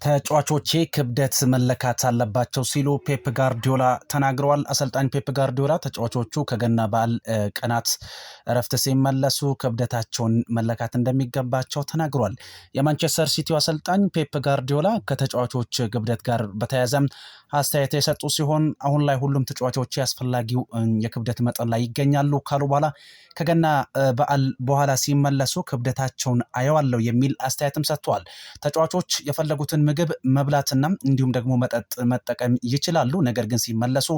ተጫዋቾቼ ክብደት መለካት አለባቸው ሲሉ ፔፕ ጋርዲዮላ ተናግረዋል። አሰልጣኝ ፔፕ ጋርዲዮላ ተጫዋቾቹ ከገና በዓል ቀናት እረፍት ሲመለሱ ክብደታቸውን መለካት እንደሚገባቸው ተናግሯል። የማንቸስተር ሲቲው አሰልጣኝ ፔፕ ጋርዲዮላ ከተጫዋቾች ክብደት ጋር በተያያዘ አስተያየት የሰጡ ሲሆን አሁን ላይ ሁሉም ተጫዋቾች አስፈላጊው የክብደት መጠን ላይ ይገኛሉ ካሉ በኋላ ከገና በዓል በኋላ ሲመለሱ ክብደታቸውን አየዋለሁ የሚል አስተያየትም ሰጥቷል። ተጫዋቾች የፈለጉትን ምግብ መብላትና እንዲሁም ደግሞ መጠጥ መጠቀም ይችላሉ። ነገር ግን ሲመለሱ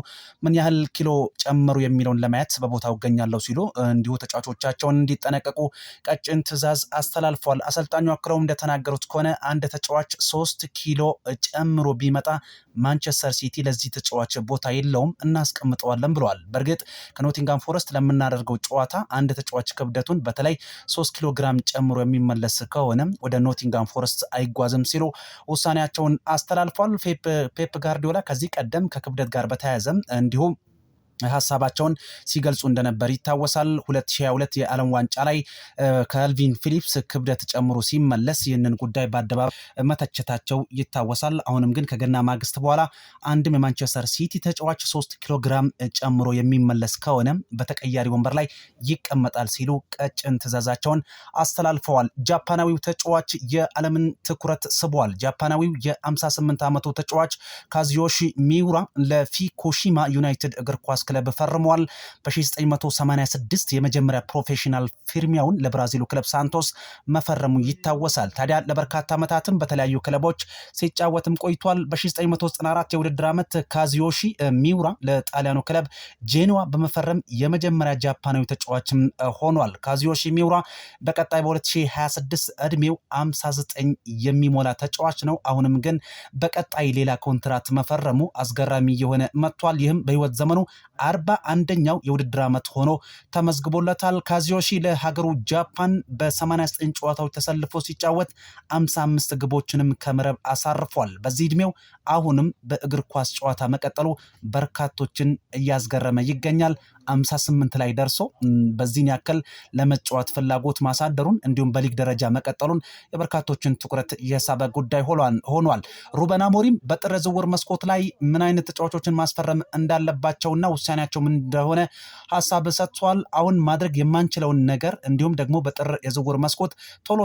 ምን ያህል ኪሎ ጨመሩ የሚለውን ለማየት በቦታው እገኛለሁ ሲሉ እንዲሁ ተጫዋቾቻቸውን እንዲጠነቀቁ ቀጭን ትዕዛዝ አስተላልፈዋል። አሰልጣኙ አክለው እንደተናገሩት ከሆነ አንድ ተጫዋች 3 ኪሎ ጨምሮ ቢመጣ ማንቸስተር ሲቲ ለዚህ ተጫዋች ቦታ የለውም እናስቀምጠዋለን ብለዋል። በእርግጥ ከኖቲንጋም ፎረስት ለምናደርገው ጨዋታ አንድ ተጫዋች ክብደቱን በተለይ 3 ኪሎ ግራም ጨምሮ የሚመለስ ከሆነ ወደ ኖቲንጋም ፎረስት አይጓዝም ሲሉ ውሳኔያቸውን አስተላልፏል። ፔፕ ጋርዲዮላ ከዚህ ቀደም ከክብደት ጋር በተያያዘ እንዲሁም ሀሳባቸውን ሲገልጹ እንደነበር ይታወሳል። 2022 የዓለም ዋንጫ ላይ ካልቪን ፊሊፕስ ክብደት ጨምሮ ሲመለስ ይህንን ጉዳይ በአደባባይ መተቸታቸው ይታወሳል። አሁንም ግን ከገና ማግስት በኋላ አንድም የማንቸስተር ሲቲ ተጫዋች 3 ኪሎ ግራም ጨምሮ የሚመለስ ከሆነ በተቀያሪ ወንበር ላይ ይቀመጣል ሲሉ ቀጭን ትዕዛዛቸውን አስተላልፈዋል። ጃፓናዊው ተጫዋች የዓለምን ትኩረት ስቧል። ጃፓናዊው የ58 ዓመቱ ተጫዋች ካዚዮሺ ሚውራ ለፊኩሺማ ዩናይትድ እግር ኳስ ክለብ ፈርሟል። በ1986 የመጀመሪያ ፕሮፌሽናል ፊርሚያውን ለብራዚሉ ክለብ ሳንቶስ መፈረሙ ይታወሳል። ታዲያ ለበርካታ ዓመታትም በተለያዩ ክለቦች ሲጫወትም ቆይቷል። በ1994 የውድድር ዓመት ካዚዮሺ ሚውራ ለጣሊያኑ ክለብ ጄኖዋ በመፈረም የመጀመሪያ ጃፓናዊ ተጫዋችም ሆኗል። ካዚዮሺ ሚውራ በቀጣይ በ2026 ዕድሜው 59 የሚሞላ ተጫዋች ነው። አሁንም ግን በቀጣይ ሌላ ኮንትራት መፈረሙ አስገራሚ የሆነ መጥቷል። ይህም በህይወት ዘመኑ 41ኛው የውድድር ዓመት ሆኖ ተመዝግቦለታል። ካዚዮሺ ለሀገሩ ጃፓን በ89 ጨዋታዎች ተሰልፎ ሲጫወት 55 ግቦችንም ከመረብ አሳርፏል። በዚህ ዕድሜው አሁንም በእግር ኳስ ጨዋታ መቀጠሉ በርካቶችን እያስገረመ ይገኛል። 58 ላይ ደርሶ በዚህን ያክል ለመጫወት ፍላጎት ማሳደሩን እንዲሁም በሊግ ደረጃ መቀጠሉን የበርካቶችን ትኩረት የሳበ ጉዳይ ሆኗል። ሩበን አሞሪም በጥር ዝውውር መስኮት ላይ ምን አይነት ተጫዋቾችን ማስፈረም እንዳለባቸውና ውሳኔያቸው ምን እንደሆነ ሀሳብ ሰጥቷል። አሁን ማድረግ የማንችለውን ነገር እንዲሁም ደግሞ በጥር የዝውውር መስኮት ቶሎ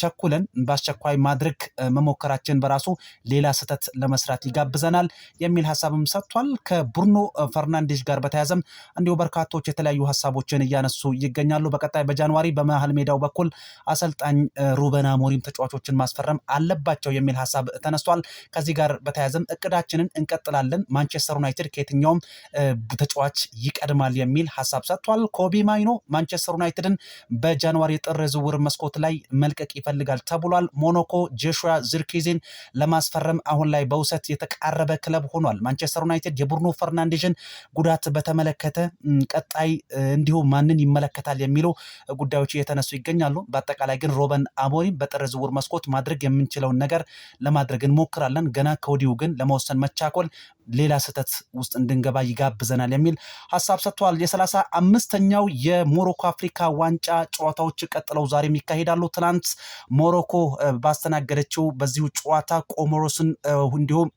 ቸኩለን በአስቸኳይ ማድረግ መሞከራችን በራሱ ሌላ ስህተት ለመስራት ይጋብዘናል የሚል ሀሳብም ሰጥቷል። ከብሩኖ ፈርናንዴዝ ጋር በተያያዘም እንዲሁ በርካቶች የተለያዩ ሀሳቦችን እያነሱ ይገኛሉ። በቀጣይ በጃንዋሪ በመሃል ሜዳው በኩል አሰልጣኝ ሩበን አሞሪም ተጫዋቾችን ማስፈረም አለባቸው የሚል ሀሳብ ተነስቷል። ከዚህ ጋር በተያያዘም እቅዳችንን እንቀጥላለን፣ ማንቸስተር ዩናይትድ ከየትኛውም ተጫዋች ይቀድማል የሚል ሀሳብ ሰጥቷል። ኮቢ ማይኖ ማንቸስተር ዩናይትድን በጃንዋሪ ጥር ዝውውር መስኮት ላይ መልቀቅ ይፈልጋል ተብሏል። ሞናኮ ጆሹዋ ዚርክዚን ለማስፈረም አሁን ላይ በውሰት የተቃረበ ክለብ ሆኗል። ማንቸስተር ዩናይትድ የብሩኖ ፈርናንዴዝን ጉዳት በተመለከተ ቀጣይ እንዲሁ ማንን ይመለከታል የሚሉ ጉዳዮች እየተነሱ ይገኛሉ። በአጠቃላይ ግን ሩበን አሞሪም በጥር ዝውውር መስኮት ማድረግ የምንችለውን ነገር ለማድረግ እንሞክራለን፣ ገና ከወዲሁ ግን ለመወሰን መቻኮል ሌላ ስህተት ውስጥ እንድንገባ ይጋብዘናል የሚል ሀሳብ ሰጥቷል። የ35ኛው የሞሮኮ አፍሪካ ዋንጫ ጨዋታዎች ቀጥለው ዛሬም ይካሄዳሉ። ትናንት ሞሮኮ ባስተናገደችው በዚሁ ጨዋታ ቆሞሮስን እንዲሁም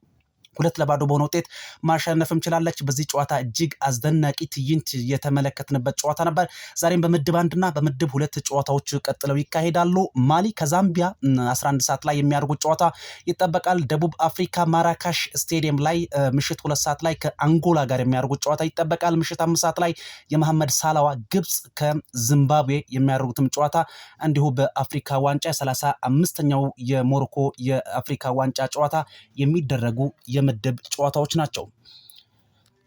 2-0 በሆነ ውጤት ማሸነፍም ችላለች። በዚህ ጨዋታ እጅግ አስደናቂ ትዕይንት የተመለከትንበት ጨዋታ ነበር። ዛሬም በምድብ 1 እና በምድብ 2 ጨዋታዎች ቀጥለው ይካሄዳሉ። ማሊ ከዛምቢያ 11 ሰዓት ላይ የሚያደርጉት ጨዋታ ይጠበቃል። ደቡብ አፍሪካ ማራካሽ ስቴዲየም ላይ ምሽት 2 ሰዓት ላይ ከአንጎላ ጋር የሚያደርጉት ጨዋታ ይጠበቃል። ምሽት 5 ሰዓት ላይ የመሐመድ ሳላዋ ግብጽ ከዚምባብዌ የሚያደርጉትም ጨዋታ እንዲሁ በአፍሪካ ዋንጫ 35ኛው የሞሮኮ የአፍሪካ ዋንጫ ጨዋታ የሚደረጉ ምድብ ጨዋታዎች ናቸው።